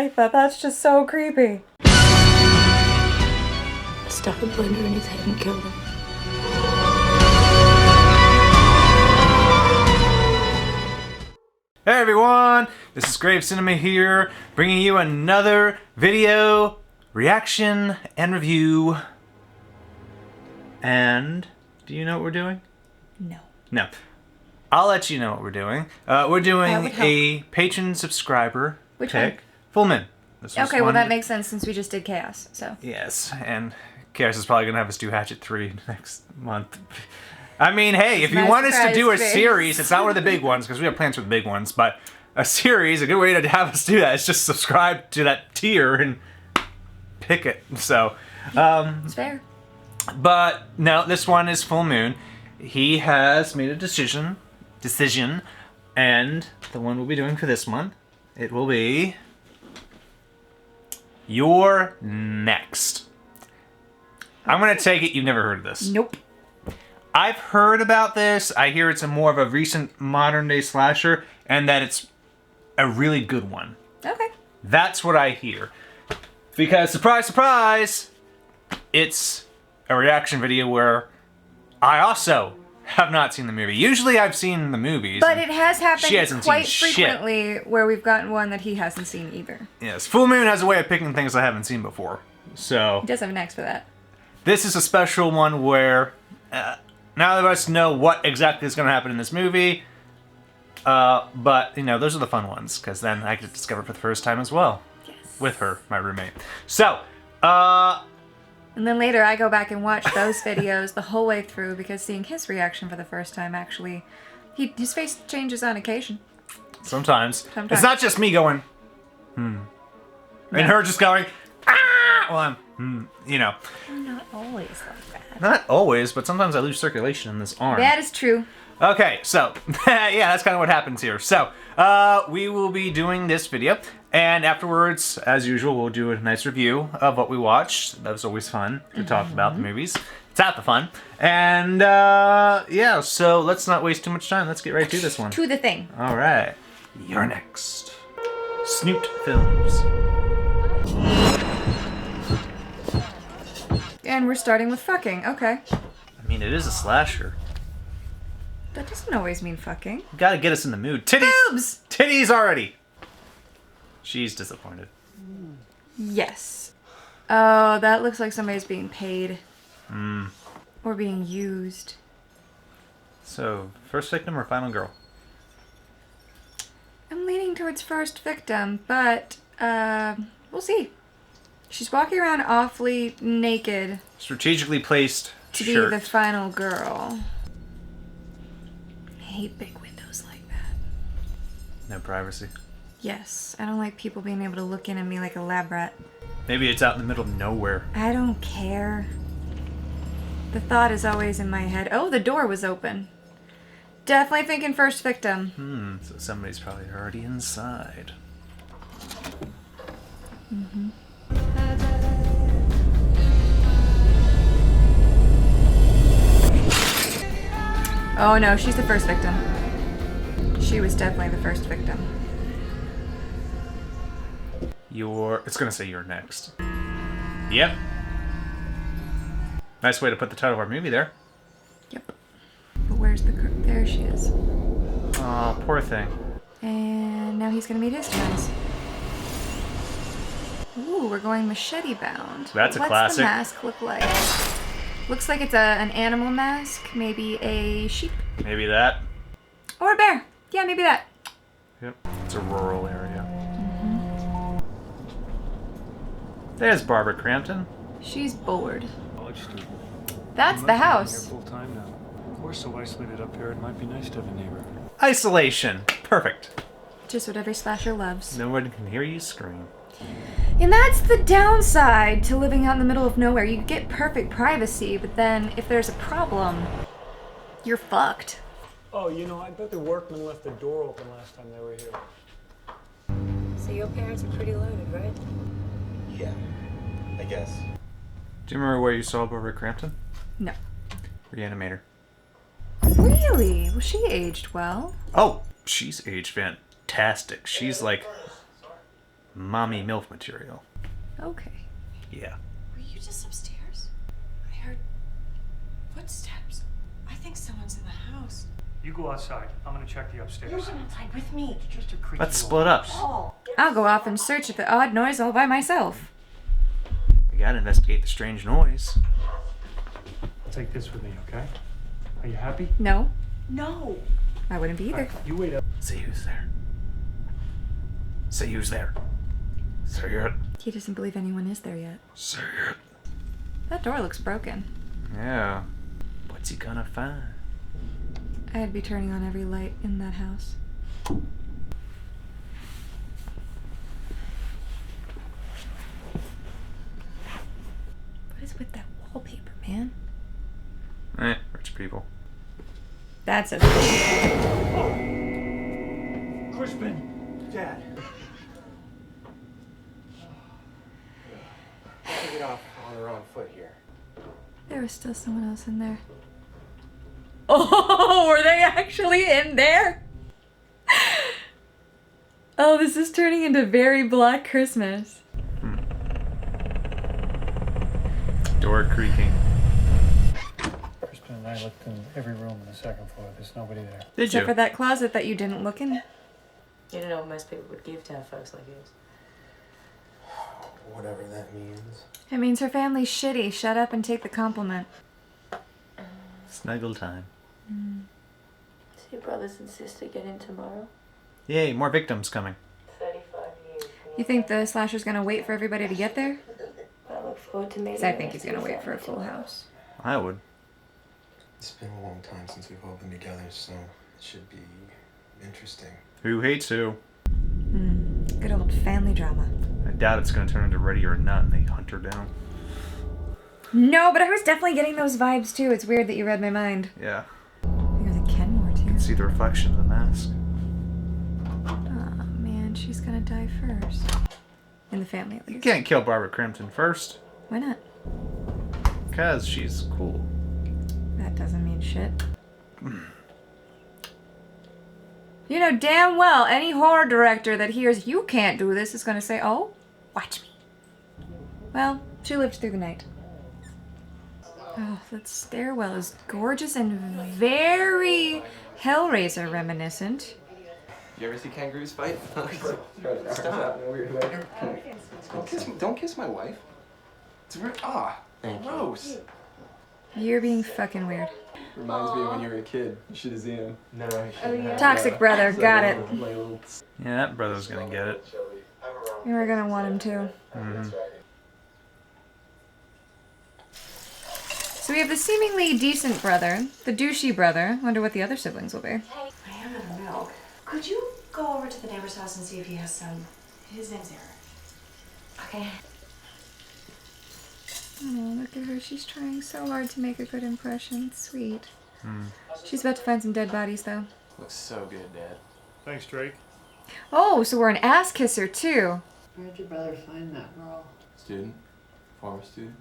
like that. That's just so creepy. Stuck a blender in his head and killed him. Hey everyone, this is Grave Cinema here, bringing you another video reaction and review. And do you know what we're doing? No. No. I'll let you know what we're doing. We're doing a patron subscriber Which pick. one? Full Moon. This was Okay, well one that makes sense since we just did Chaos, so. Yes, and Chaos is probably going to have us do Hatchet 3 next month. I mean, hey, if you want us to do a series, it's not one of the big ones, because we have plans for the big ones, but a series, a good way to have us do that is just subscribe to that tier and pick it. So, it's fair. But no, this one is Full Moon. He has made a decision, and the one we'll be doing for this one, it will be You're Next. I'm gonna take it you've never heard of this. Nope. I've heard about this. I hear it's a more of a recent modern day slasher, and that it's a really good one. Okay. That's what I hear. Because, surprise, surprise, it's a reaction video where I also have not seen the movie. Usually I've seen the movies. But it has happened quite seen frequently where we've gotten one that he hasn't seen either. Yes, Full Moon has a way of picking things I haven't seen before. So He does have an X for that. this is a special one where now of us know what exactly is going to happen in this movie. But, you know, those are the fun ones, because then I get to discover it for the first time as well. Yes. With her, my roommate. So, And then later I go back and watch those videos the whole way through because seeing his reaction for the first time actually, his face changes on occasion. sometimes. It's not just me going, And her just going, ah! Well, I'm, you know. Not always like that. Not always, but sometimes I lose circulation in this arm. That is true. Okay, so, yeah, that's kind of what happens here. So, we will be doing this video, and afterwards, as usual, we'll do a nice review of what we watched. That was always fun to talk about the movies. It's half the fun. And, yeah, so let's not waste too much time. Let's get right to this one. To the thing. All right. You're next. Snoot Films. And we're starting with fucking. Okay. I mean, it is a slasher. That doesn't always mean fucking. You gotta get us in the mood. Titties! Boobs! Titties already! She's disappointed. Yes. Oh, that looks like somebody's being paid. Or being used. So, first victim or final girl? I'm leaning towards first victim, but we'll see. She's walking around awfully naked Strategically placed to shirt. be the final girl. I hate big windows like that. No privacy. Yes, I don't like people being able to look in at me like a lab rat. Maybe it's out in the middle of nowhere. I don't care. The thought is always in my head. Oh, the door was open. Definitely thinking first victim. So somebody's probably already inside. Oh no, she's the first victim. She was definitely the first victim. It's gonna say you're next. Yep. Nice way to put the title of our movie there. Yep. But where's the girl? There she is. Aw, poor thing. And now he's gonna meet his turns. Ooh, we're going machete bound. That's a What's classic. the mask look like? Looks like it's an animal mask. Maybe a sheep. Maybe that. Or a bear. Yeah, maybe that. Yep. It's a rural area. There's Barbara Crampton. She's bored. College student. That's the house. Full time now. We're so isolated up here. It might be nice to have a neighbor. Isolation. Perfect. Just what every slasher loves. No one can hear you scream. And that's the downside to living out in the middle of nowhere. You get perfect privacy, but then if there's a problem, you're fucked. Oh, you know, I bet the workmen left the door open last time they were here. So your parents are pretty loaded, right? Yeah, I guess. Do you remember where you saw Barbara Crampton? No. Reanimator. Really? Well, she aged well. Oh, she's aged fantastic. She's like mommy MILF material. Okay. Yeah. Were you just upstairs? I heard footsteps. I think someone's in the house. You go outside. I'm gonna check the upstairs. You're going outside with me. Just a creaky Let's little split up. Oh. I'll go off and search at the odd noise all by myself. We gotta investigate the strange noise. I'll take this with me, okay? Are you happy? No, No. I wouldn't be either. You wait up. Say who's there. Say who's there. Say it. He doesn't believe anyone is there yet. Say it. That door looks broken. Yeah. What's he gonna find? I'd be turning on every light in that house. What is with that wallpaper, man? Rich people. That's a... Crispin! Dad. Can't get off on the wrong foot here. There was still someone else in there. Oh, were they actually in there? Oh, this is turning into very Black Christmas. Door creaking. Crispin and I looked in every room on the second floor. There's nobody there. Did Except you? for that closet that you didn't look in. You don't know what most people would give to have folks like yours. Whatever that means. It means her family's shitty. Shut up and take the compliment. Snuggle time. So your brothers and sister get in tomorrow? Yay, more victims coming. 35 years. You think the slasher's gonna wait for everybody to get there? I look forward to meeting 'Cause I the think rest he's gonna of your wait for a family full tomorrow. house. I would. It's been a long time since we've all been together, so it should be interesting. Who hates who? Good old family drama. I doubt it's gonna turn into Ready or Not and they hunt her down. No, but I was definitely getting those vibes too. It's weird that you read my mind. Yeah. I think it was a Kenmore too. See the reflection of the mask. Oh man, she's gonna die first. In the family at You least. can't kill Barbara Crampton first. Why not? Because she's cool. That doesn't mean shit. You know damn well any horror director that hears you can't do this is gonna say, oh, watch me. Well, she lived through the night. Oh, that stairwell is gorgeous and very Hellraiser reminiscent. You ever see kangaroos fight? Stop. Don't kiss my wife. It's very gross. You're being fucking weird. Reminds me of when you were a kid. You should have seen him. No, Toxic brother, got it. Yeah, that brother's gonna get it. You were gonna want him to. So we have the seemingly decent brother, the douchey brother. Wonder what the other siblings will be. I am out of milk. Could you go over to the neighbor's house and see if he has some? His name's Eric. Okay. Oh, look at her. She's trying so hard to make a good impression. Sweet. She's about to find some dead bodies, though. Looks so good, Dad. Thanks, Drake. Oh, so we're an ass kisser, too. Where'd your brother find that girl? Student? Former student?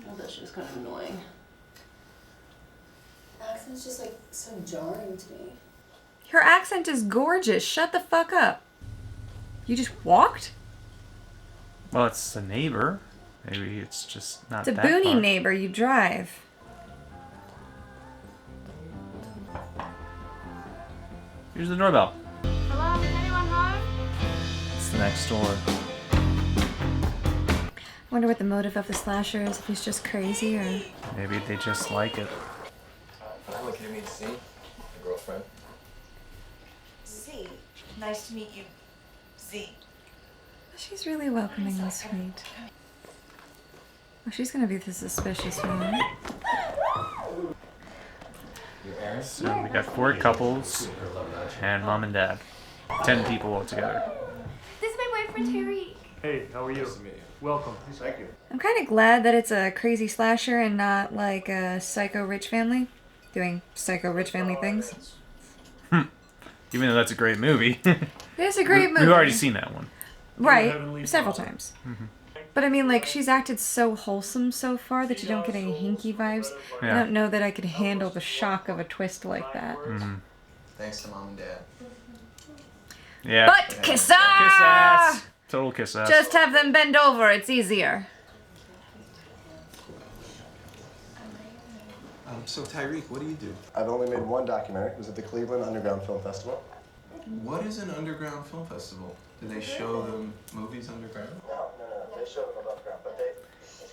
Although she was kind of annoying. The accent's just like so jarring to me. Her accent is gorgeous. Shut the fuck up. You just walked? Well, it's a neighbor. Maybe it's just not It's a that boony far. neighbor. You drive. Here's the doorbell. Hello, is anyone home? It's the next door. Wonder what the motive of the slasher is. If he's just crazy or... Maybe they just like it. I'm looking to meet Z, my girlfriend. Z. Nice to meet you, Z. She's really welcoming and sweet. Oh, she's gonna be the suspicious one. So we got 4 couples and mom and dad. 10 people altogether. This is my boyfriend, Tariq. Hey, how are you? Nice to meet you. Welcome. Thank you. I'm kind of glad that it's a crazy slasher and not like a psycho rich family doing psycho rich family things. Even though that's a great movie. It's a great movie. We've already seen that one. Heavenly Right, several Father. times. But I mean, like, she's acted so wholesome so far that you don't get any hinky vibes. I Yeah. don't know that I could handle the shock of a twist like that. Thanks to Mom and Dad. Yeah. But kiss Kiss ass. Total kiss ass. Just have them bend over, it's easier. So Tyreek, what do you do? I've only made one documentary. It was at the Cleveland Underground Film Festival. What is an underground film festival? Do they show them movies underground? No. They show them above ground, but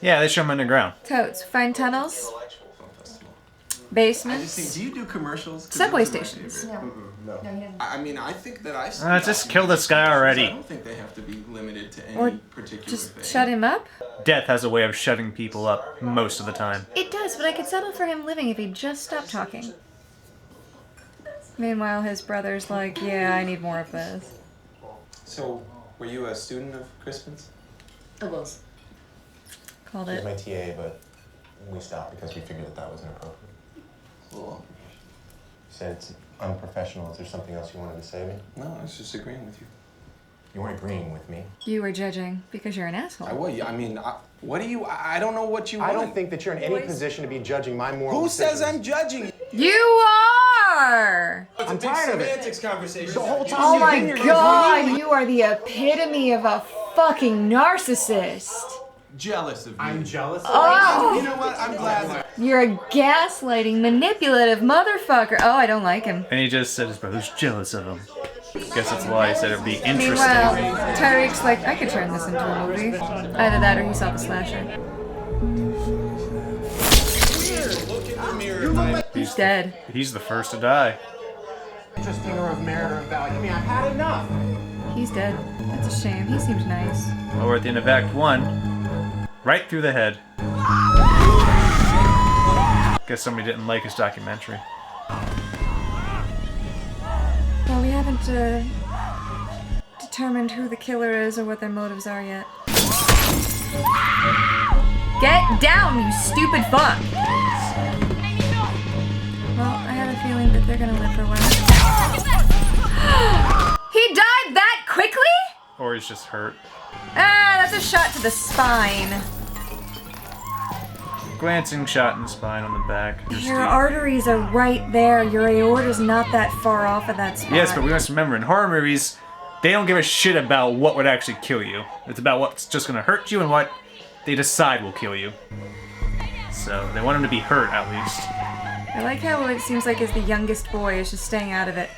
Yeah, they show them underground. Totes. Find tunnels, Intellectual film festival. I just basements, think, do you do commercials? 'Cause subway those are my stations. favorite. no. I mean, I think that I've seen Just kill this guy already. I don't think they have to be limited to any Or particular just thing. shut him up? Death has a way of shutting people up most of the time. It does, but I could settle for him living if he'd just stop talking. Meanwhile, his brother's like, yeah, I need more of this. So, were you a student of Crispin's? I was. Called He was it. my TA, but we stopped because we figured that was inappropriate. Cool. He said it's unprofessional. Is there something else you wanted to say to me? No, I was just agreeing with you. You weren't agreeing with me. You were judging because you're an asshole. What do you, I don't know what you want. I don't think that you're in any position to be judging my moral Who says decisions. I'm judging? You are! I'm tired of it. Semantics conversation. The whole time Oh you've my been here, god, you are the epitome of a fucking narcissist. Jealous of you. I'm jealous. Oh! You know what? I'm glad. You're a gaslighting, manipulative motherfucker. Oh, I don't like him. And he just said his brother's jealous of him. Guess that's why he said it'd be interesting. Meanwhile, Tyreek's like, I could turn this into a movie. Either that or he saw the slasher. He's dead. He's the first to die. Interesting or of merit or of value. I mean, I've had enough. He's dead. That's a shame. He seemed nice. Well, we're at the end of Act 1. Right through the head. Guess somebody didn't like his documentary. Well, we haven't determined who the killer is or what their motives are yet. Get down, you stupid fuck! Well, I have a feeling that they're gonna live for a while. He died that quickly? Or he's just hurt. Ah, that's a shot to the spine. Glancing shot in the spine on the back. Your arteries are right there. Your aorta's not that far off of that spot. Yes, but we must remember, in horror movies, they don't give a shit about what would actually kill you. It's about what's just gonna hurt you and what they decide will kill you. So, they want him to be hurt, at least. I like how it seems like as the youngest boy is just staying out of it.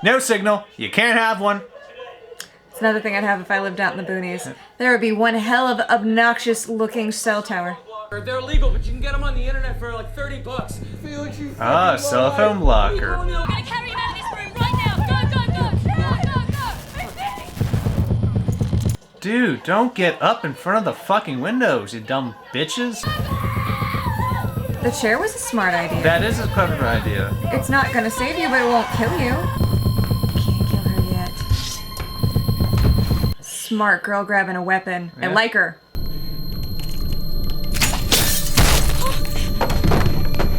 No signal. You can't have one. It's another thing I'd have if I lived out in the boonies. There would be one hell of obnoxious looking cell tower. They're illegal, but you can get them on the internet for like $30. Ah, cell phone blocker. I'm gonna carry him out of this room right now. Go. Dude, don't get up in front of the fucking windows, you dumb bitches. The chair was a smart idea. That is a clever idea. It's not gonna save you, but it won't kill you. Can't kill her yet. Smart girl grabbing a weapon. I Yeah. like her.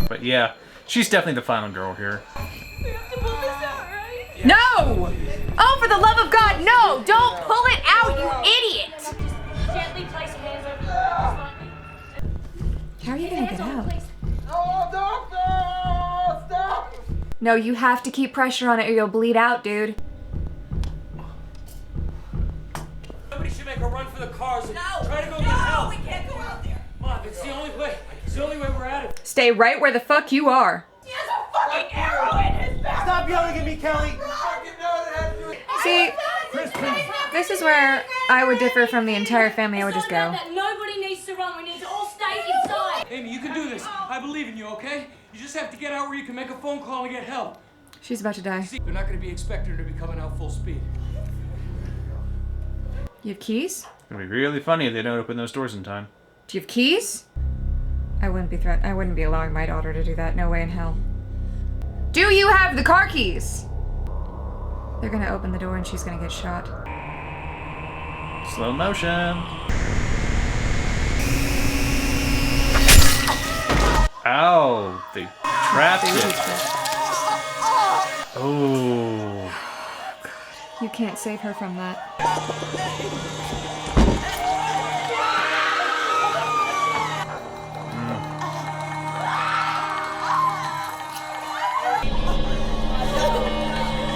But yeah, she's definitely the final girl here. No! Oh, for the love of God, no! Don't pull it out, you idiot! Gently place your hands over the How are you gonna get out? Oh, doctor! Stop! No, you have to keep pressure on it or you'll bleed out, dude. Somebody should make a run for the cars and try to go get help. We can't go out there. Mom, it's the only way. It's the only way we're at it. Stay right where the fuck you are. He has a fucking arrow in his back! Stop yelling at me, Kelly! See, this is where I would differ from the entire family. I would just go. Nobody needs to run. We need to all stay inside. Amy, you can do this. I believe in you, okay? You just have to get out where you can make a phone call and get help. She's about to die. See, they're not going to be expecting her to be coming out full speed. You have keys? It's gonna be really funny if they don't open those doors in time. Do you have keys? I wouldn't be allowing my daughter to do that. No way in hell. Do you have the car keys? They're gonna open the door and she's gonna get shot. Slow motion. Ow, they trapped it. Oh. You can't save her from that.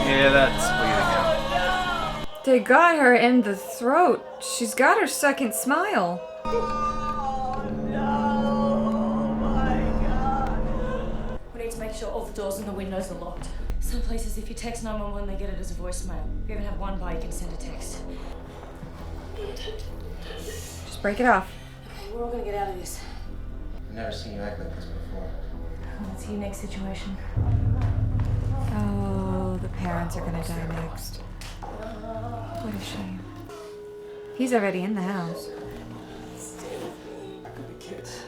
Yeah, that's bleeding out. They got her in the throat. She's got her second smile. We need to make sure all the doors and the windows are locked. Some places, if you text 911, they get it as a voicemail. We even have one bar you can send a text. Just break it off. Okay, we're all gonna get out of this. I've never seen you act like this before. Oh, it's a unique situation. Oh, the parents are gonna die next. What a shame. He's already in the house. Not gonna be kids.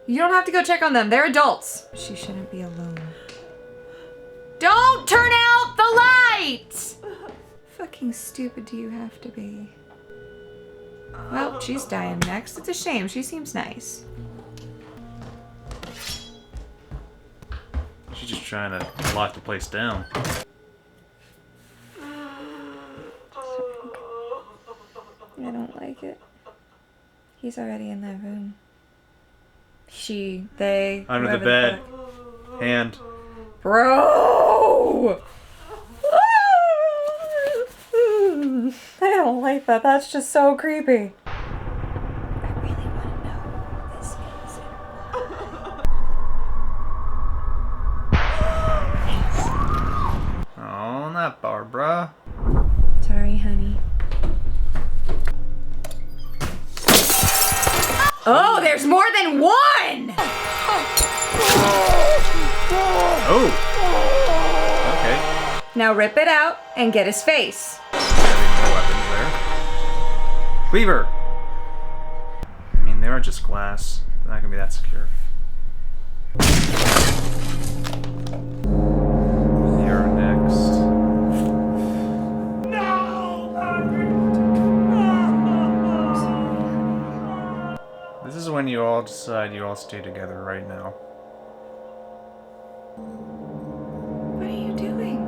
You don't have to go check on them. They're adults. She shouldn't be alone. Don't turn out the lights! Fucking stupid do you have to be? Well, she's dying next. It's a shame. She seems nice. She's just trying to lock the place down. I don't like it. He's already in that room. She, they, Under the whoever bed. fuck. Hand. Bro! I don't like that. That's just so creepy. I really want to know who this is. Oh, not Barbara. Sorry, honey. Oh, there's more than one! Oh! Okay. Now rip it out and get his face. No weapons there. Cleaver! I mean, they are just glass. They're not gonna be that secure. You're next. This is when you all decide you all stay together right now. What are you doing?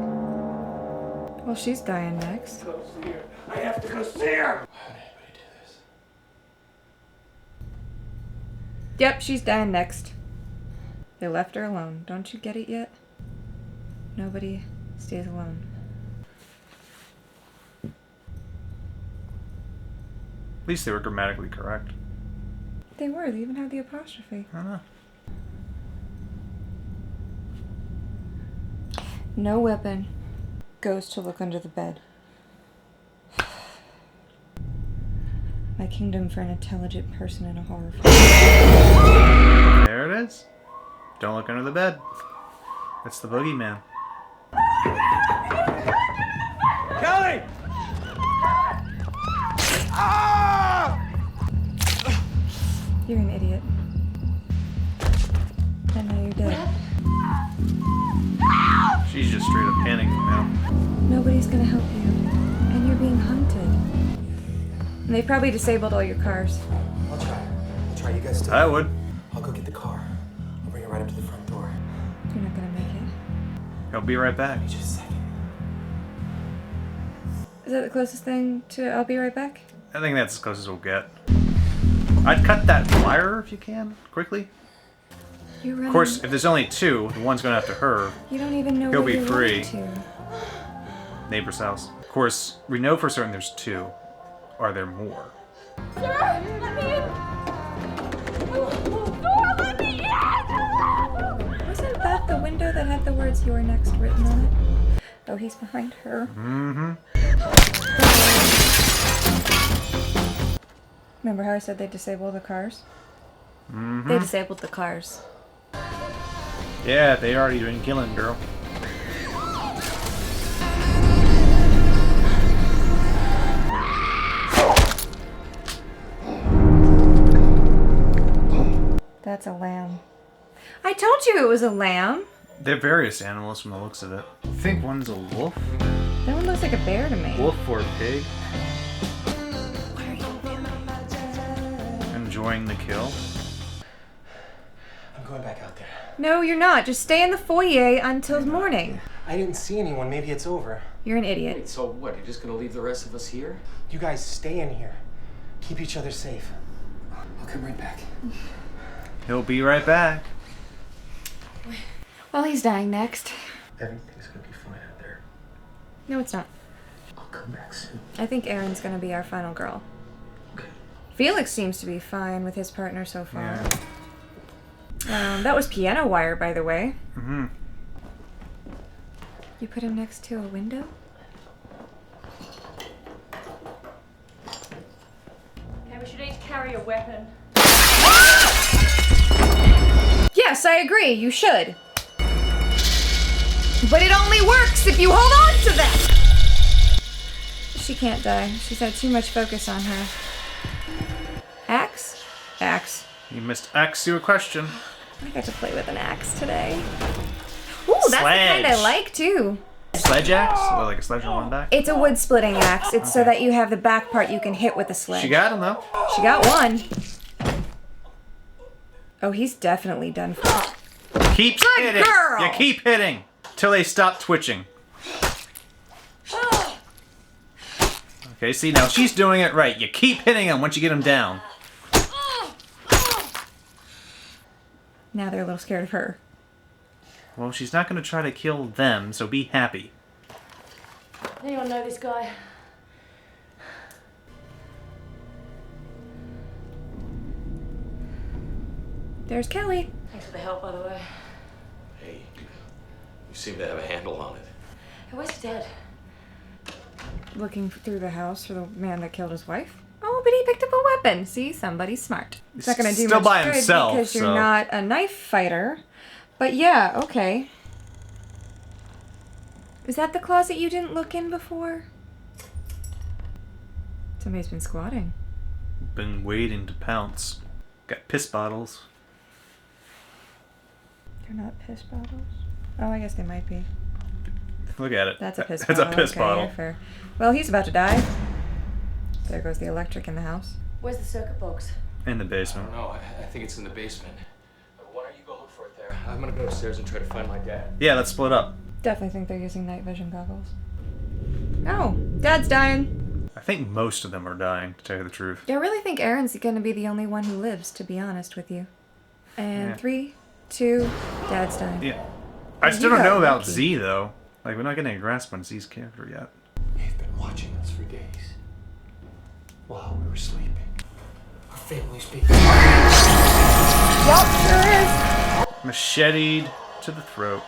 Well, she's dying next. Go see her. I have to go see her. Why would anybody do this? Yep, she's dying next. They left her alone. Don't you get it yet? Nobody stays alone. At least they were grammatically correct. They were. They even had the apostrophe. I don't know. No weapon goes to look under the bed. My kingdom for an intelligent person in a horror film. There it is. Don't look under the bed. It's the boogeyman. Kelly! You're an idiot. And now you're dead. She's just straight up panicking now. Nobody's gonna help you. And you're being hunted. And they probably disabled all your cars. I'll try. I'll try. You guys stay. I would. I'll go get the car. I'll bring it right up to the front door. You're not gonna make it. He'll be right back. Just a second. Is that the closest thing to I'll be right back? I think that's as close as we'll get. I'd cut that wire if you can, quickly. You're running. Of course, if there's only two, the one's going after her. You don't even know He'll where be you're free. running to. Neighbor's house. Of course, we know for certain there's two. Are there more? Sir, let me in! Dora, let me in! Wasn't that the window that had the words "You're next" written on it? Oh, he's behind her. Mm-hmm. Remember how I said they disabled the cars? Mm-hmm. They disabled the cars. Yeah, they already been killing, girl. That's a lamb. I told you it was a lamb. They're various animals from the looks of it. I think one's a wolf. That one looks like a bear to me. Wolf or a pig. What are you doing? Enjoying the kill. I'm going back out there. No, you're not. Just stay in the foyer until morning. I didn't see anyone. Maybe it's over. You're an idiot. Wait, so what? You're just gonna leave the rest of us here? You guys stay in here. Keep each other safe. I'll come right back. He'll be right back. Well, he's dying next. Everything's gonna be fine out there. No, it's not. I'll come back soon. I think Erin's gonna be our final girl. Okay. Felix seems to be fine with his partner so far. Yeah. That was piano wire, by the way. Mm-hmm. You put him next to a window? Okay, we should each carry a weapon. Yes, I agree. You should. But it only works if you hold on to them! She can't die. She's had too much focus on her. Axe? Axe. You missed axe you a question. I got to play with an axe today. Ooh, that's the kind I Sledge. like too. Sledge axe? Or like a sledge on one back? It's a wood splitting axe. It's so that you have the back part you can hit with a sledge. She got him though. She got one. Oh, he's definitely done for. Keep Good hitting. girl. You keep hitting till they stop twitching. Okay, see now she's doing it right. You keep hitting them once you get them down. Now they're a little scared of her. Well, she's not going to try to kill them, so be happy. Anyone know this guy? There's Kelly. Thanks for the help, by the way. Hey, you seem to have a handle on it. Hey, where's Dad? Looking through the house for the man that killed his wife. Oh, but he picked up a weapon. See, somebody's smart. It's not gonna do Still much by good himself, because you're so- not a knife fighter. But yeah, okay. Is that the closet you didn't look in before? Somebody's been squatting. Been waiting to pounce. Got piss bottles. They're not piss bottles. Oh, I guess they might be. Look at it. That's a piss It's bottle. a piss Okay, bottle. you're fair. Well, he's about to die. There goes the electric in the house. Where's the circuit box? In the I basement. don't know. I think it's in the basement. Why don't you go look for it there? I'm gonna go upstairs and try to find my dad. Yeah, let's split up. Definitely think they're using night vision goggles. Oh, Dad's dying. I think most of them are dying, to tell you the truth. I really think Erin's gonna be the only one who lives, to be honest with you. And Yeah. 3, 2, Dad's dying. Yeah. I You still don't got know about lucky. Z, though. Like, we're not getting a grasp on Z's character yet. They've been watching us for days. While we were sleeping. Our family's being... Yup, sure is. Macheted to the throat.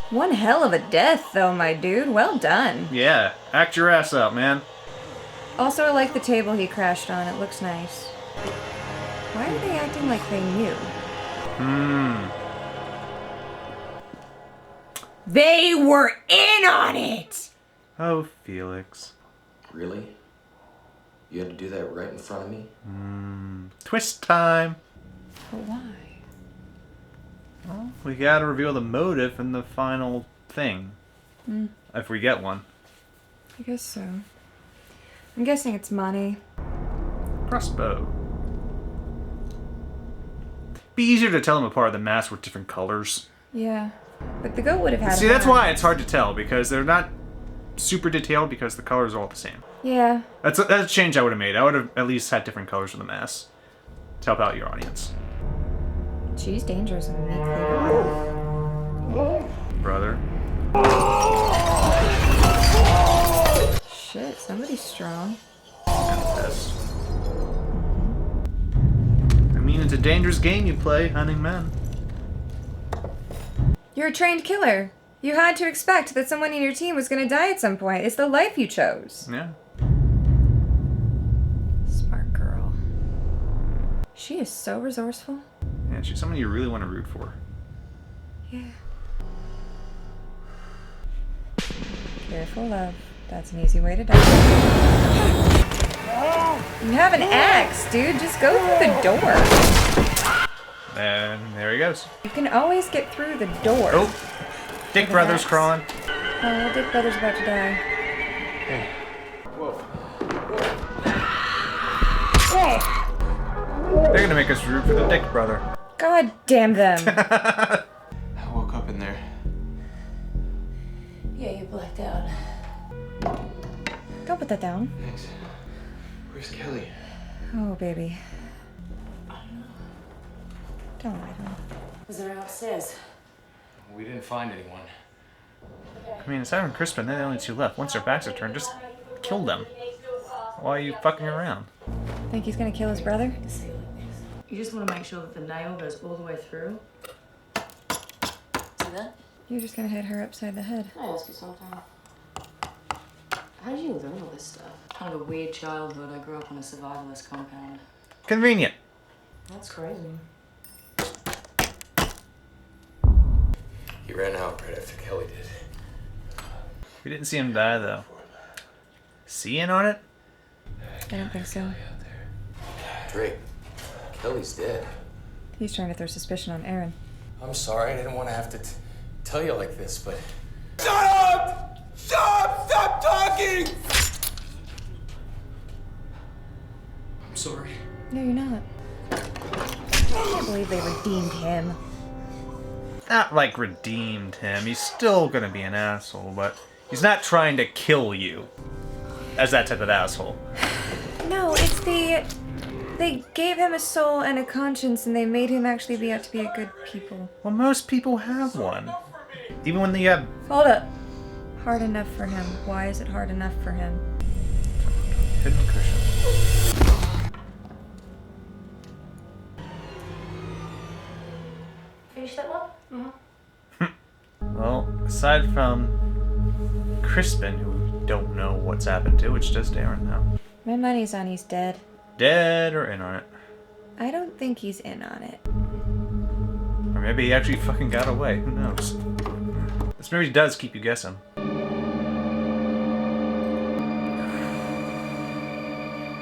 One hell of a death, though, my dude. Well done. Yeah, act your ass out, man. Also, I like the table he crashed on. It looks nice. Why are they acting like they knew? They were in on it! Oh, Felix. Really? You had to do that right in front of me? Twist time. But why? Well, we gotta reveal the motive in the final thing. If we get one. I guess so. I'm guessing it's money. Crossbow. Be easier to tell them apart if the masks were different colors. Yeah. But the goat would have had See, a that's hat. why it's hard to tell, because they're not super detailed because the colors are all the same. Yeah. That's a change I would have made. I would have at least had different colors for the masks to help out your audience. She's dangerous and meekly. Brother. Shit, somebody's strong. Yes. I mean, it's a dangerous game you play, hunting men. You're a trained killer. You had to expect that someone in your team was going to die at some point. It's the life you chose. Yeah. Smart girl. She is so resourceful. Yeah, she's someone you really want to root for. Yeah. Careful, love. That's an easy way to die. You have an axe, dude. Just go through the door. And there he goes. You can always get through the door. Oh, Dick With an Brothers axe. crawling. Oh, Dick Brother's about to die. They're gonna make us root for the Dick Brother. God damn them. I woke up in there. Yeah, you blacked out. Don't put that down. Thanks. Where's Kelly? Oh, baby. Don't lie to him. Was there upstairs? We didn't find anyone. I mean, aside from Crispin, they're the only two left. Once their backs are turned, just kill them. Why are you fucking around? Think he's gonna kill his brother? You just want to make sure that the nail goes all the way through. See that? You're just gonna hit her upside the head. I ask you sometime. How did you learn all this stuff? Kind of a weird childhood. I grew up on a survivalist compound. Convenient. That's crazy. He ran out right after Kelly did. We didn't see him die, though. See in on it? I don't think so. Drake, Kelly's dead. He's trying to throw suspicion on Aaron. I'm sorry, I didn't want to have to tell you like this, but... Shut up! Stop talking! I'm sorry. No, you're not. I can't believe they redeemed him. Not like redeemed him. He's still gonna be an asshole, but he's not trying to kill you as that type of asshole. No, it's the... They gave him a soul and a conscience, and they made him actually be out to be a good people. Well, most people have one. Even when they have... Hold up. Hard enough for him. Why is it hard enough for him? Hidden cushion. Finish that one? Well, aside from Crispin, who we don't know what's happened to, which does Aaron now. My money's on he's dead. Dead or in on it. I don't think he's in on it. Or maybe he actually fucking got away. Who knows? This movie does keep you guessing. I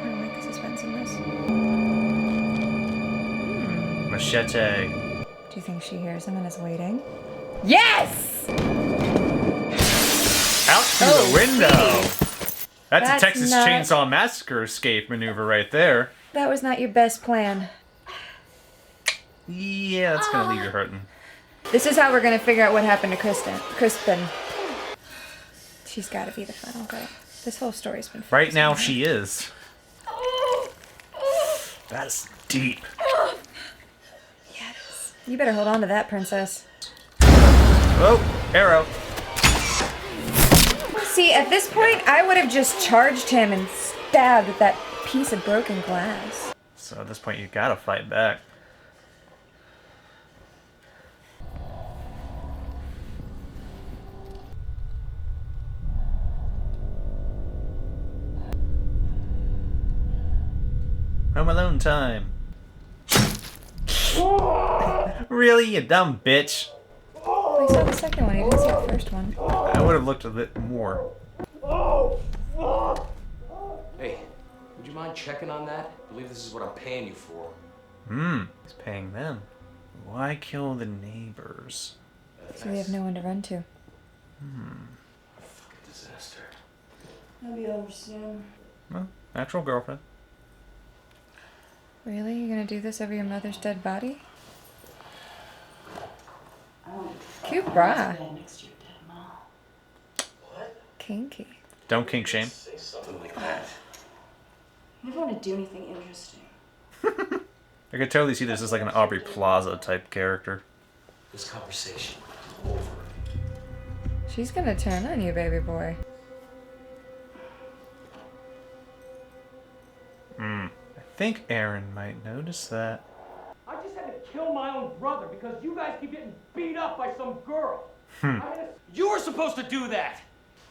don't like the suspense in this. Machete. Do you think she hears him and is waiting? Yes! Out through the window! That's a Texas not... Chainsaw Massacre escape maneuver right there. That was not your best plan. Yeah, that's gonna leave you hurting. This is how we're gonna figure out what happened to Crispin. She's gotta be the final girl. This whole story's been Right now, she is. That's deep. Yes. You better hold on to that, princess. Oh, arrow. See, at this point, I would have just charged him and stabbed with that piece of broken glass. So at this point, you gotta fight back. Home Alone time. Really, you dumb bitch. I saw the second one, I didn't see the first one. I would have looked a bit more. Hey, would you mind checking on that? I believe this is what I'm paying you for. He's paying them. Why kill the neighbors? So we have no one to run to. Fucking disaster. I'll be over soon. Well, natural girlfriend. Really? You're gonna do this over your mother's dead body? Cute bra. Next to your dead mom. Kinky. Don't kink shame. Say something like that. You never want to do anything interesting. I could totally see this as like an Aubrey Plaza type character. This conversation is over. She's gonna turn on you, baby boy. I think Aaron might notice that. I just had to kill my own brother because you guys keep getting beat up by some girl. You were supposed to do that.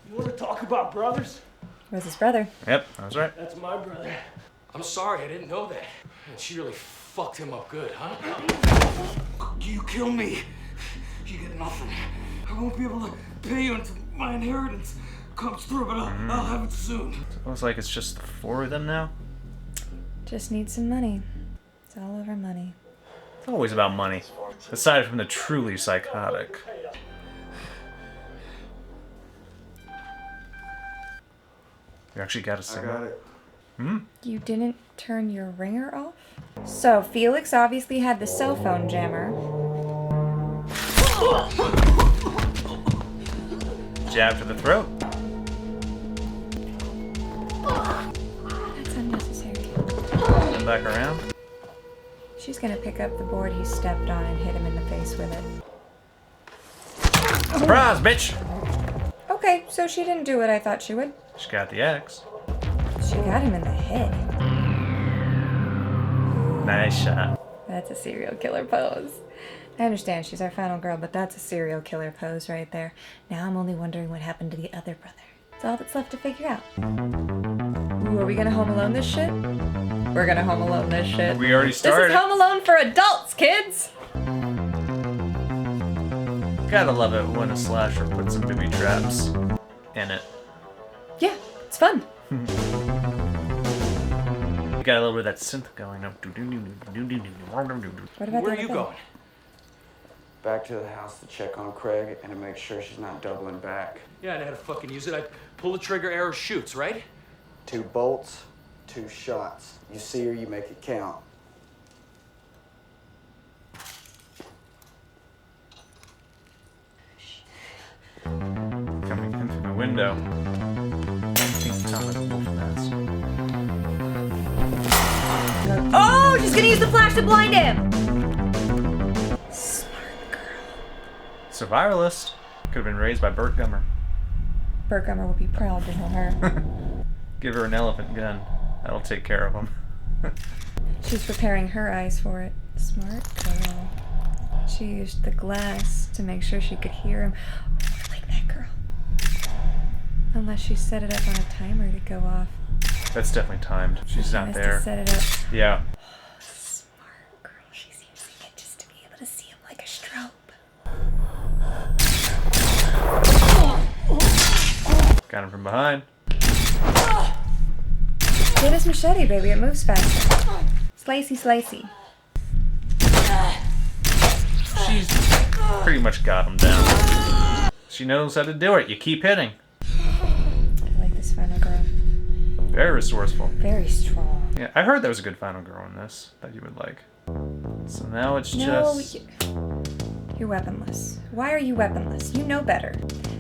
You want to talk about brothers? Where's his brother? Yep, I was right. That's my brother. I'm sorry, I didn't know that. And she really fucked him up good, huh? You kill me, you get nothing. I won't be able to pay you until my inheritance comes through, but I'll have it soon. It looks like it's just the four of them now. Just need some money. It's all over money. It's always about money. Aside from the truly psychotic. You actually got a signal? I got it. You didn't turn your ringer off? So, Felix obviously had the cell phone jammer. Jab to the throat. That's unnecessary. back around. She's gonna pick up the board he stepped on and hit him in the face with it. Surprise, bitch! Okay, so she didn't do what I thought she would. She got the axe. She got him in the head. Nice shot. That's a serial killer pose. I understand she's our final girl, but that's a serial killer pose right there. Now I'm only wondering what happened to the other brother. It's all that's left to figure out. Ooh, are we gonna Home Alone this shit? We're gonna Home Alone this shit. We already started. This is Home Alone for adults, kids! Gotta love it when a slasher puts some booby traps in it. Yeah, it's fun. You got a little bit of that synth going up. What about Where are the you other going? Back to the house to check on Craig and to make sure she's not doubling back. Yeah, I know how to fucking use it. I pull the trigger, arrow shoots, right? 2 bolts, 2 shots. You see her, you make it count. Coming in through the window. Oh, she's gonna use the flash to blind him! Smart girl. Survivalist. Could have been raised by Burt Gummer. Burt Gummer would be proud to know her. Give her an elephant gun. That'll take care of him. She's preparing her eyes for it. Smart girl. She used the glass to make sure she could hear him. Oh, I like that girl. Unless she set it up on a timer to go off. That's definitely timed. She's not Must there. have set it up. Yeah. Smart girl. She's using it just to be able to see him like a strobe. Got him from behind. Get his machete, baby. It moves faster. Slicey, slicey. She's pretty much got him down. She knows how to do it. You keep hitting. I like this final girl. Very resourceful. Very strong. Yeah, I heard there was a good final girl in this that you would like. So now it's No, just... you're weaponless. Why are you weaponless? You know better.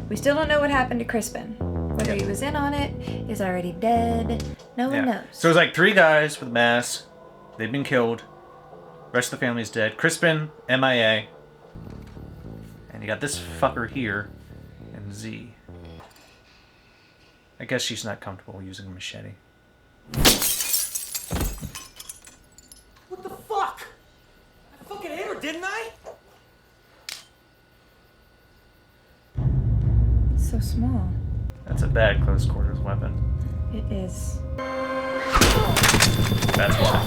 We still don't know what happened to Crispin. Whether he was in on it, is already dead. No one knows. So it's like 3 guys with masks. They've been killed. Rest of the family's dead. Crispin, MIA. And you got this fucker here. And Z. I guess she's not comfortable using a machete. What the fuck? I fucking hit her, didn't I? It's so small. That's a bad close quarters weapon. It is. That's why.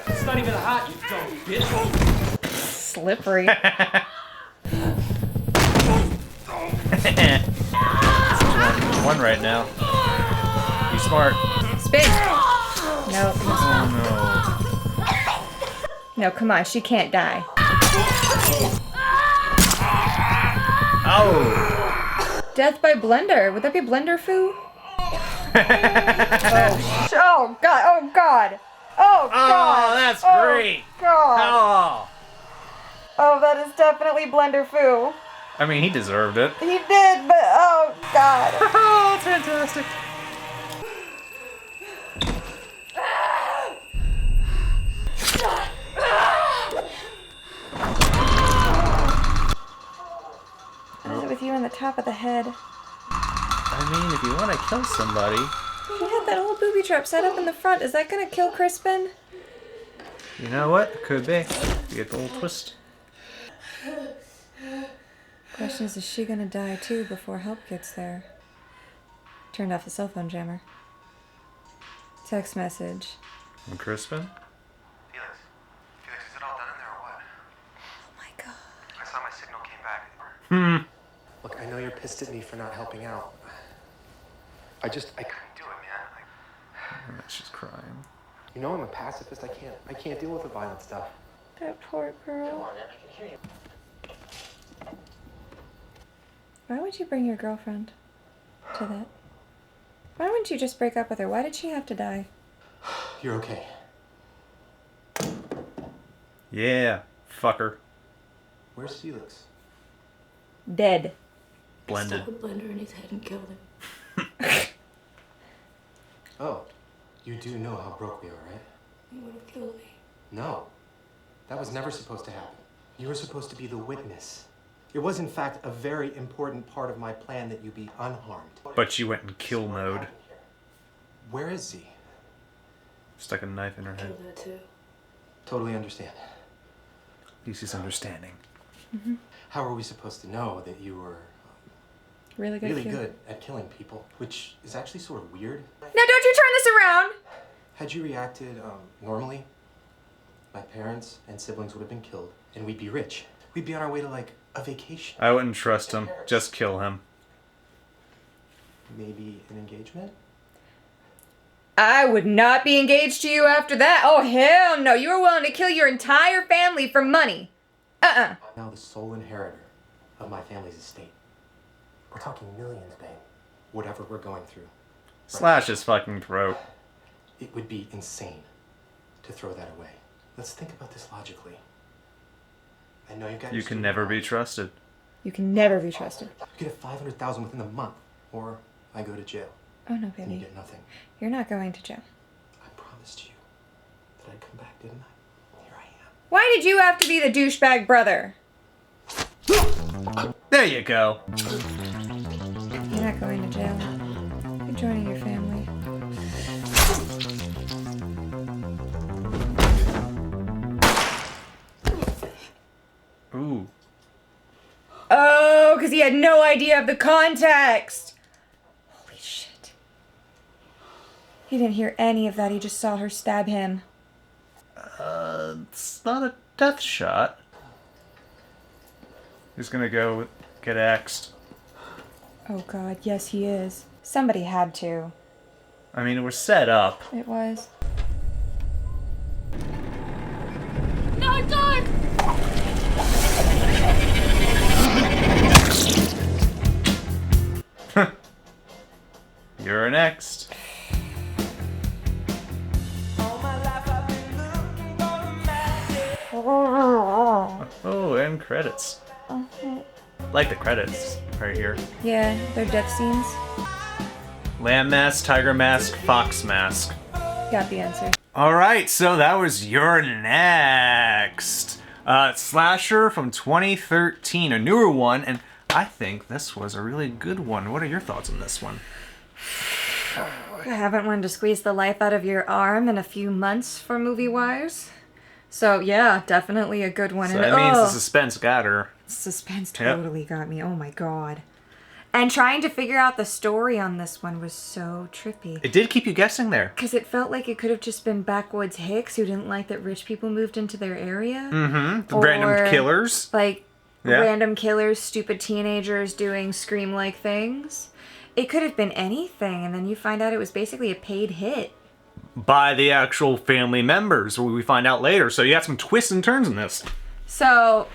It's not even hot, you dumb bitch. Slippery. One right now. Be smart. Spin! No, Oh no, come on, she can't die. Oh! Death by blender. Would that be blender foo? Oh god, oh god! Oh god! Oh, that's great! God! Oh! Oh, that is definitely blender foo. I mean, he deserved it. He did, but oh god. Oh, it's fantastic. What is it with you on the top of the head? I mean, if you want to kill somebody... She had that old booby trap set up in the front. Is that gonna kill Crispin? You know what? Could be. You get the little twist. Question is she gonna die too before help gets there? Turned off the cell phone jammer. Text message. From Crispin? Felix, is it all done in there or what? Oh my god. I saw my signal came back. Look, I know you're pissed at me for not helping out. I couldn't do it, man. And then she's crying. You know I'm a pacifist. I can't deal with the violent stuff. That poor girl. Why would you bring your girlfriend to that? Why wouldn't you just break up with her? Why did she have to die? You're okay. Yeah, fucker. Where's Felix? Dead. Blended. Stuck a blender in his head and killed him. Oh, you do know how broke we are, right? You would have killed me. No. That was never supposed to happen. You were supposed to be the witness. It was, in fact, a very important part of my plan that you be unharmed. But she went in kill mode. Where is Z? Stuck a knife in her head. Killed her too. Totally understand. At least he's understanding. How are we supposed to know that you were Really good. really good at killing people? Which is actually sort of weird. Now don't you turn this around! Had you reacted normally, my parents and siblings would have been killed, and we'd be rich. We'd be on our way to, like, a vacation. I wouldn't trust him. Just kill him. Maybe an engagement? I would not be engaged to you after that. Oh, hell no. You were willing to kill your entire family for money. I'm now the sole inheritor of my family's estate. We're talking millions, babe. Whatever we're going through. Slash his fucking throat. It would be insane to throw that away. Let's think about this logically. I know you've got. You can never be trusted. You can never be trusted. You get $500,000 within a month, or I go to jail. Oh, no, And you baby. get nothing. You're not going to jail. I promised you that I'd come back, didn't I? Here I am. Why did you have to be the douchebag brother? There you go. You're not going to jail. You're joining your family. Ooh. Oh, because he had no idea of the context. Holy shit. He didn't hear any of that. He just saw her stab him. It's not a death shot. He's gonna go get axed. Oh god, yes he is. Somebody had to. I mean, it was set up. It was. No, don't! You're next. Oh, and credits. Like the credits right here. Yeah, their death scenes. Lamb mask, tiger mask, fox mask. Got the answer. All right, so that was Your Next. Slasher from 2013, a newer one, and I think this was a really good one. What are your thoughts on this one? I haven't wanted to squeeze the life out of your arm in a few months for movie-wise. So yeah, definitely a good one. So and that means the suspense got her. Suspense Yep. totally got me. Oh my god. And trying to figure out the story on this one was so trippy. It did keep you guessing there. Because it felt like it could have just been backwoods hicks who didn't like that rich people moved into their area. Mm-hmm. The Or, random killers. Like, Yeah. random killers, stupid teenagers doing Scream-like things. It could have been anything, and then you find out it was basically a paid hit. By the actual family members, we find out later. So you got some twists and turns in this. So,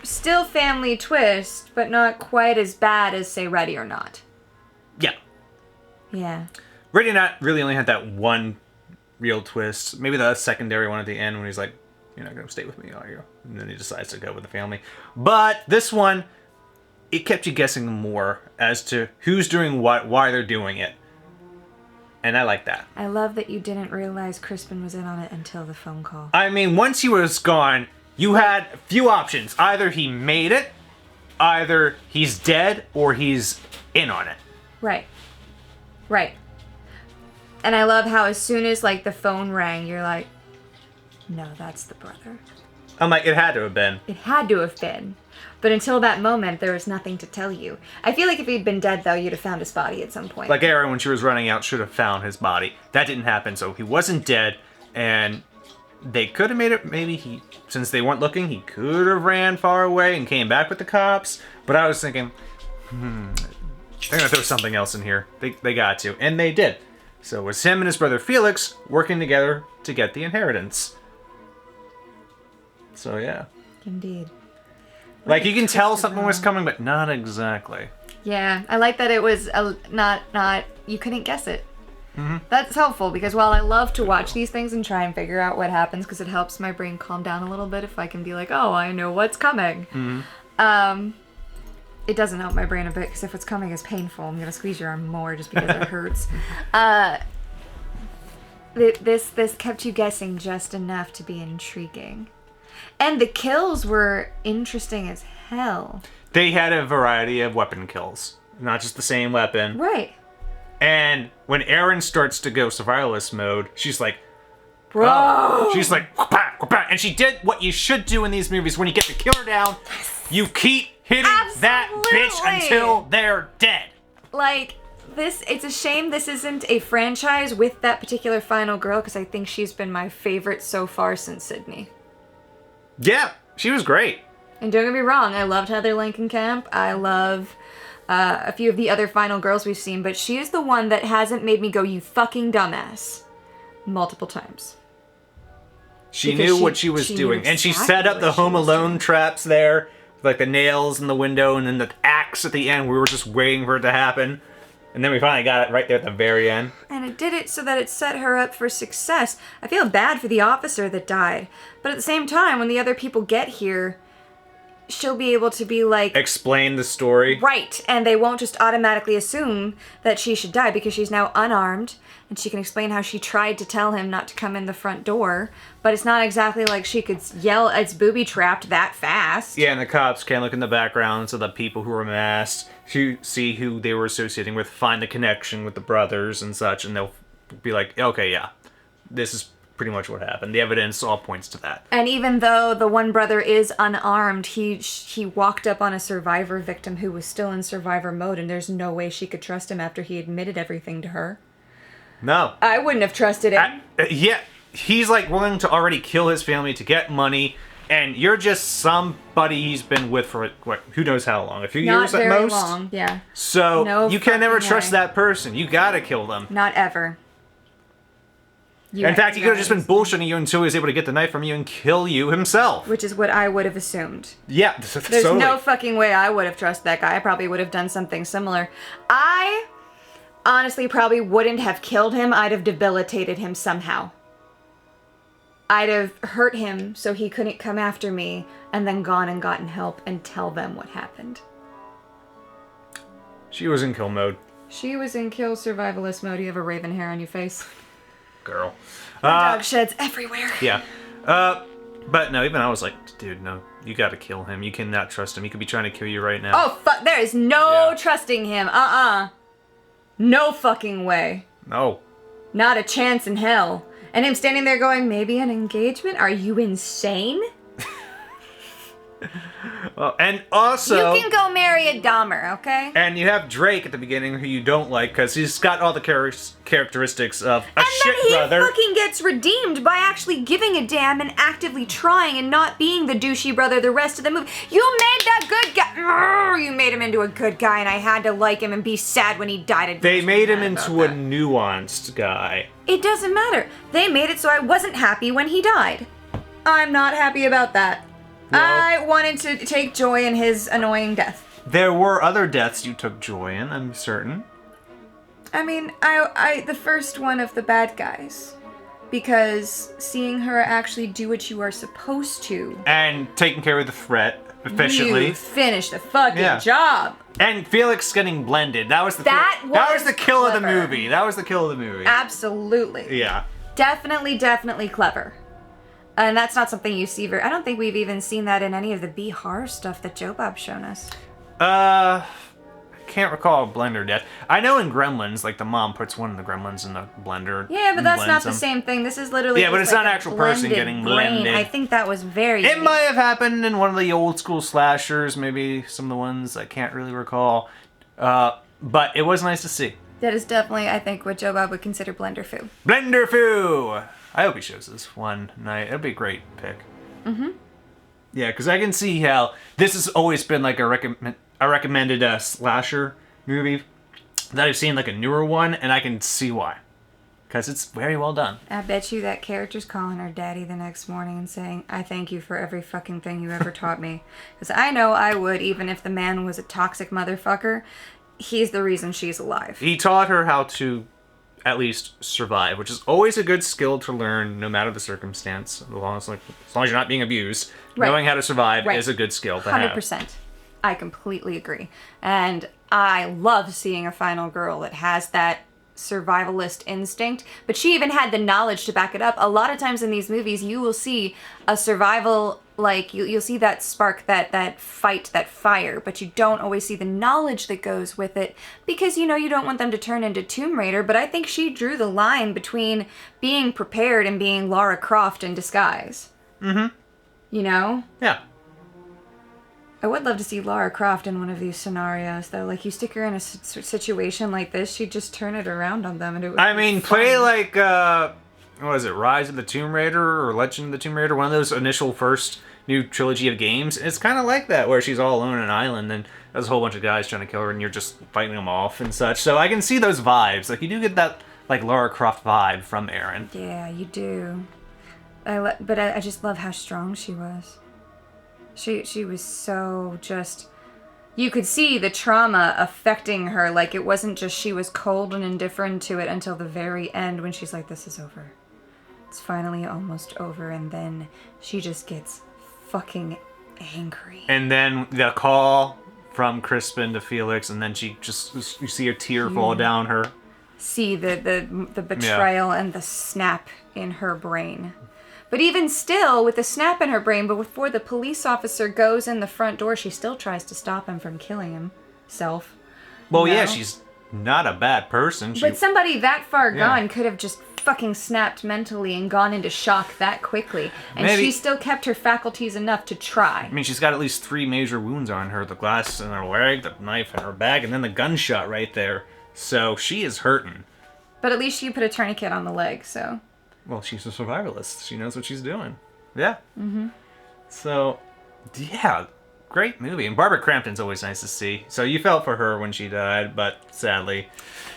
still family twist, but not quite as bad as, say, Ready or Not. Yeah. Yeah. Ready or Not really only had that one real twist. Maybe the secondary one at the end when he's like, you're not going to stay with me, are you? And then he decides to go with the family. But this one, it kept you guessing more as to who's doing what, why they're doing it. And I like that. I love that you didn't realize Crispin was in on it until the phone call. I mean, once he was gone, you had a few options. Either he made it, either he's dead, or he's in on it. Right. Right. And I love how as soon as, like, the phone rang, you're like, no, that's the brother. I'm like, it had to have been. It had to have been. But until that moment, there was nothing to tell you. I feel like if he'd been dead, though, you'd have found his body at some point. Like Aaron, when she was running out, should have found his body. That didn't happen, so he wasn't dead, and they could have made it, maybe he, since they weren't looking, he could have ran far away and came back with the cops. But I was thinking, they're gonna throw something else in here. They got to, and they did. So it was him and his brother Felix working together to get the inheritance. So yeah. Indeed. Like, you can tell something was coming, but not exactly. Yeah, I like that it was not, you couldn't guess it. Mm-hmm. That's helpful, because while I love to watch these things and try and figure out what happens, because it helps my brain calm down a little bit if I can be like, oh, I know what's coming. Mm-hmm. It doesn't help my brain a bit, because if what's coming is painful, I'm going to squeeze your arm more just because it hurts. This kept you guessing just enough to be intriguing. And the kills were interesting as hell. They had a variety of weapon kills, not just the same weapon. Right. And when Erin starts to go survivalist mode, she's like, bro. Oh. She's like, wha-pa, wha-pa. And she did what you should do in these movies. When you get the killer down, you keep hitting that bitch until they're dead. Like, it's a shame this isn't a franchise with that particular final girl, because I think she's been my favorite so far since Sydney. Yeah, she was great. And don't get me wrong, I loved Heather Langenkamp. I love a few of the other final girls we've seen, but she is the one that hasn't made me go, you fucking dumbass, multiple times. She knew what she was doing. And she set up the Home Alone traps there, like the nails in the window and then the axe at the end. We were just waiting for it to happen. And then we finally got it right there at the very end. And it did it so that it set her up for success. I feel bad for the officer that died. But at the same time, when the other people get here, she'll be able to be like... explain the story. Right. And they won't just automatically assume that she should die because she's now unarmed. And she can explain how she tried to tell him not to come in the front door. But it's not exactly like she could yell, it's booby-trapped that fast. Yeah, and the cops can look in the background so the people who were masked to see who they were associating with, find the connection with the brothers and such, and they'll be like, okay, yeah, this is pretty much what happened. The evidence all points to that. And even though the one brother is unarmed, he walked up on a survivor victim who was still in survivor mode, and there's no way she could trust him after he admitted everything to her. No. I wouldn't have trusted him. Yeah, he's like willing to already kill his family to get money, and you're just somebody he's been with for, what, who knows how long? A few years at most? Not very long, yeah. So, no you can never fucking trust way. that person. You gotta kill them. Not ever. In fact, he could have just been bullshitting you until he was able to get the knife from you and kill you himself. Which is what I would have assumed. Yeah, There's totally. no fucking way I would have trusted that guy. I probably would have done something similar. I honestly probably wouldn't have killed him. I'd have debilitated him somehow. I'd have hurt him so he couldn't come after me and then gone and gotten help and tell them what happened. She was in kill mode. She was in kill survivalist mode. You have a raven hair on your face. Girl. Dog sheds everywhere. Yeah. But no, even I was like, dude, no. You gotta kill him. You cannot trust him. He could be trying to kill you right now. Oh, fuck. There is no trusting him. No fucking way. No. Not a chance in hell. And him standing there going, maybe an engagement? Are you insane? Well, and also... You can go marry a Dahmer, okay? And you have Drake at the beginning who you don't like because he's got all the characteristics of a shit brother. And then he fucking gets redeemed by actually giving a damn and actively trying and not being the douchey brother the rest of the movie. You made that good guy. You made him into a good guy and I had to like him and be sad when he died. They made him into a nuanced guy. It doesn't matter. They made it so I wasn't happy when he died. I'm not happy about that. No. I wanted to take joy in his annoying death. There were other deaths you took joy in, I'm certain. I mean, the first one of the bad guys. Because seeing her actually do what you are supposed to. And taking care of the threat efficiently. You finished the fucking job. And Felix getting blended. That was the kill of the movie. That was the kill of the movie. Absolutely. Yeah. Definitely clever. And that's not something you see I don't think we've even seen that in any of the B horror stuff that Joe Bob's shown us. I can't recall a blender death. I know in Gremlins, like the mom puts one of the Gremlins in the blender. Yeah, but that's not the same thing. This is literally but it's not an actual person getting blended. I think that was very It might have happened in one of the old school slashers, maybe some of the ones I can't really recall. But it was nice to see. That is definitely, I think, what Joe Bob would consider blender foo. Blender foo! I hope he shows this one night. It'd be a great pick. Mm-hmm. Yeah, because I can see how this has always been like a recommended slasher movie that I've seen, like a newer one, and I can see why. Because it's very well done. I bet you that character's calling her daddy the next morning and saying, I thank you for every fucking thing you ever taught me. Because I know I would, even if the man was a toxic motherfucker. He's the reason she's alive. He taught her how to at least survive, which is always a good skill to learn no matter the circumstance. As long as you're not being abused, knowing how to survive is a good skill to have. 100%. I completely agree. And I love seeing a final girl that has that survivalist instinct, but she even had the knowledge to back it up. A lot of times in these movies, you will see a survival, like, you'll see that spark, that fight, that fire, but you don't always see the knowledge that goes with it, because, you know, you don't want them to turn into Tomb Raider, but I think she drew the line between being prepared and being Lara Croft in disguise. Mm-hmm. You know? Yeah. I would love to see Lara Croft in one of these scenarios, though. Like, you stick her in a situation like this, she'd just turn it around on them, and it would be play fun. like, what is it, Rise of the Tomb Raider or Legend of the Tomb Raider? One of those initial first new trilogy of games. It's kind of like that, where she's all alone on an island, and there's a whole bunch of guys trying to kill her, and you're just fighting them off and such. So I can see those vibes. Like, you do get that, like, Lara Croft vibe from Aaron. Yeah, you do. But I just love how strong she was. She was so just... You could see the trauma affecting her. Like, it wasn't just she was cold and indifferent to it until the very end when she's like, this is over. It's finally almost over. And then she just gets fucking angry. And then the call from Crispin to Felix, and then she just... You see a tear fall down her. See the betrayal and the snap in her brain. But even still, with the snap in her brain, but before the police officer goes in the front door, she still tries to stop him from killing himself. Well, you know? yeah, she's not a bad person. But somebody that far gone could have just fucking snapped mentally and gone into shock that quickly. And she still kept her faculties enough to try. I mean, she's got at least 3 major wounds on her. The glass in her leg, the knife in her back, and then the gunshot right there. So she is hurting. But at least she put a tourniquet on the leg, so... Well, she's a survivalist. She knows what she's doing. Yeah. Mm-hmm. So, yeah, great movie. And Barbara Crampton's always nice to see. So you felt for her when she died, but sadly...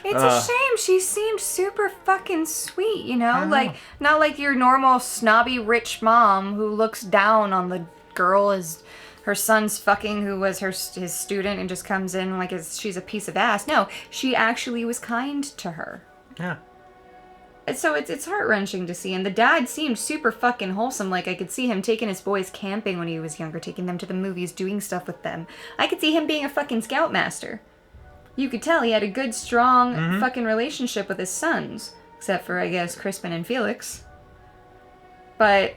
It's a shame. She seemed super fucking sweet, you know? Like, not like your normal snobby rich mom who looks down on the girl as her son's fucking, who was his student, and just comes in like she's a piece of ass. No, she actually was kind to her. Yeah. So it's heart-wrenching to see. And the dad seemed super fucking wholesome. Like, I could see him taking his boys camping when he was younger, taking them to the movies, doing stuff with them. I could see him being a fucking scoutmaster. You could tell he had a good, strong fucking relationship with his sons. Except for, I guess, Crispin and Felix. But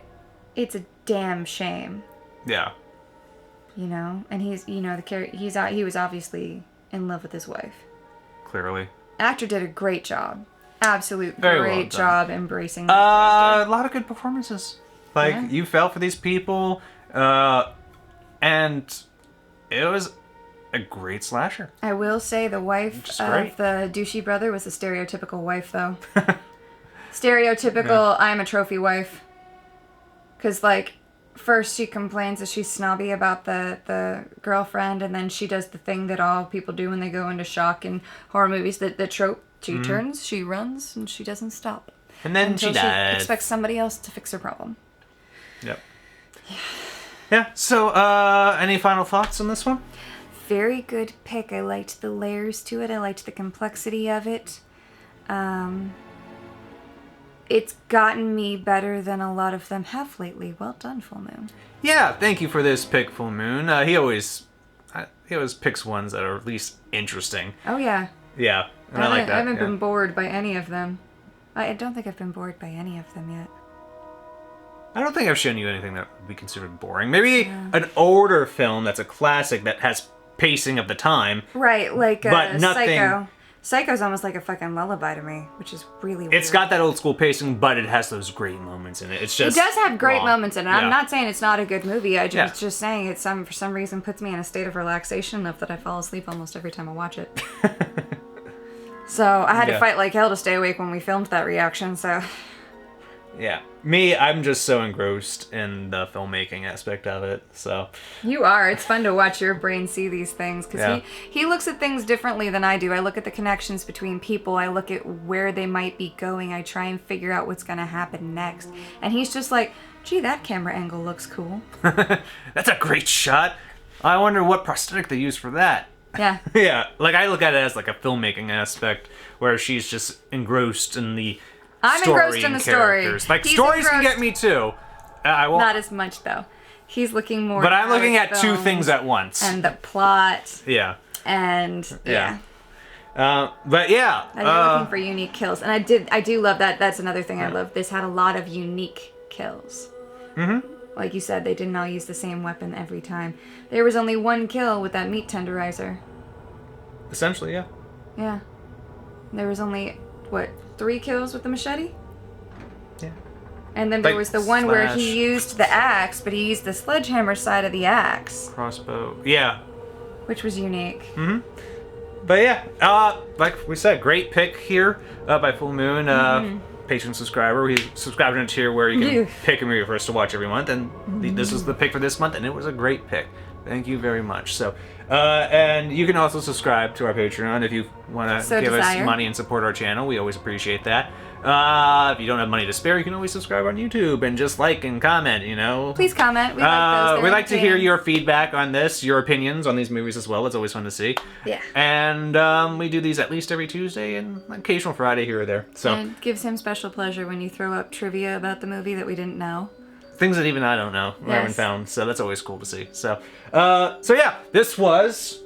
it's a damn shame. Yeah. You know? And he's, you know, he was obviously in love with his wife. Clearly. Actor did a great job. Absolute Very great well job embracing the a lot of good performances. Like, you felt for these people, and it was a great slasher. I will say the wife of the douchey brother was a stereotypical wife, though. Stereotypical, I'm a trophy wife. Because, like, first she complains that she's snobby about the girlfriend, and then she does the thing that all people do when they go into shock in horror movies, the trope. She turns, she runs, and she doesn't stop. And then until she dies. She expects somebody else to fix her problem. Yep. Yeah, so, any final thoughts on this one? Very good pick. I liked the layers to it. I liked the complexity of it. It's gotten me better than a lot of them have lately. Well done, Full Moon. Yeah, thank you for this pick, Full Moon. He always picks ones that are at least interesting. Oh, yeah. Yeah, and I like that. I haven't been bored by any of them. I don't think I've been bored by any of them yet. I don't think I've shown you anything that would be considered boring. Maybe an older film that's a classic that has pacing of the time. Right, like but nothing... Psycho. Psycho's almost like a fucking lullaby to me, which is really weird. It's got that old school pacing, but it has those great moments in it. It's just it does have great raw. moments in it. Yeah. I'm not saying it's not a good movie. I just just saying it for some reason puts me in a state of relaxation enough that I fall asleep almost every time I watch it. So I had to fight like hell to stay awake when we filmed that reaction, so... Yeah. Me, I'm just so engrossed in the filmmaking aspect of it, so... You are. It's fun to watch your brain see these things, because he looks at things differently than I do. I look at the connections between people. I look at where they might be going. I try and figure out what's going to happen next. And he's just like, gee, that camera angle looks cool. That's a great shot. I wonder what prosthetic they used for that. Yeah. Yeah, like I look at it as like a filmmaking aspect, where she's just engrossed in the I'm story engrossed in the characters. story. Like, stories can get me too. I won't. Not as much, though. He's looking more... But I'm looking at films two things at once. and the plot. Yeah. And, yeah. But yeah. You're looking for unique kills. And I do love that. That's another thing I love. This had a lot of unique kills. Mm-hmm. Like you said, they didn't all use the same weapon every time. There was only one kill with that meat tenderizer. Essentially, yeah. Yeah. There was only, what, 3 kills with the machete? Yeah. And then there Like, was the one where slash. he used the axe, but he used the sledgehammer side of the axe. Crossbow. Yeah. Which was unique. Mm-hmm. But yeah, like we said, great pick here by Full Moon. Patron subscriber. We subscribed in a tier where you can pick a movie for us to watch every month, and this was the pick for this month, and it was a great pick. Thank you very much. So, and you can also subscribe to our Patreon if you want to give us money and support our channel. We always appreciate that. If you don't have money to spare, you can always subscribe on YouTube and just like and comment, you know. Please comment. We like those. We like to hear your feedback on this, your opinions on these movies as well. It's always fun to see. Yeah. And we do these at least every Tuesday and occasional Friday here or there. So And it gives him special pleasure when you throw up trivia about the movie that we didn't know. things that even I don't know, I haven't found. So that's always cool to see. So, so yeah, this was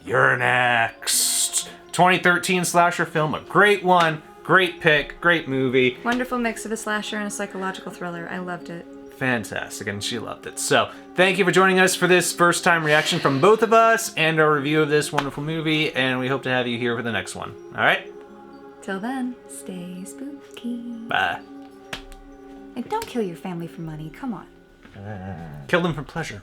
You're Next, 2013 slasher film, a great one. Great pick, great movie. Wonderful mix of a slasher and a psychological thriller. I loved it. Fantastic, and she loved it. So, thank you for joining us for this first time reaction from both of us and our review of this wonderful movie, and we hope to have you here for the next one. All right? Till then, stay spooky. Bye. And don't kill your family for money. Come on. Kill them for pleasure.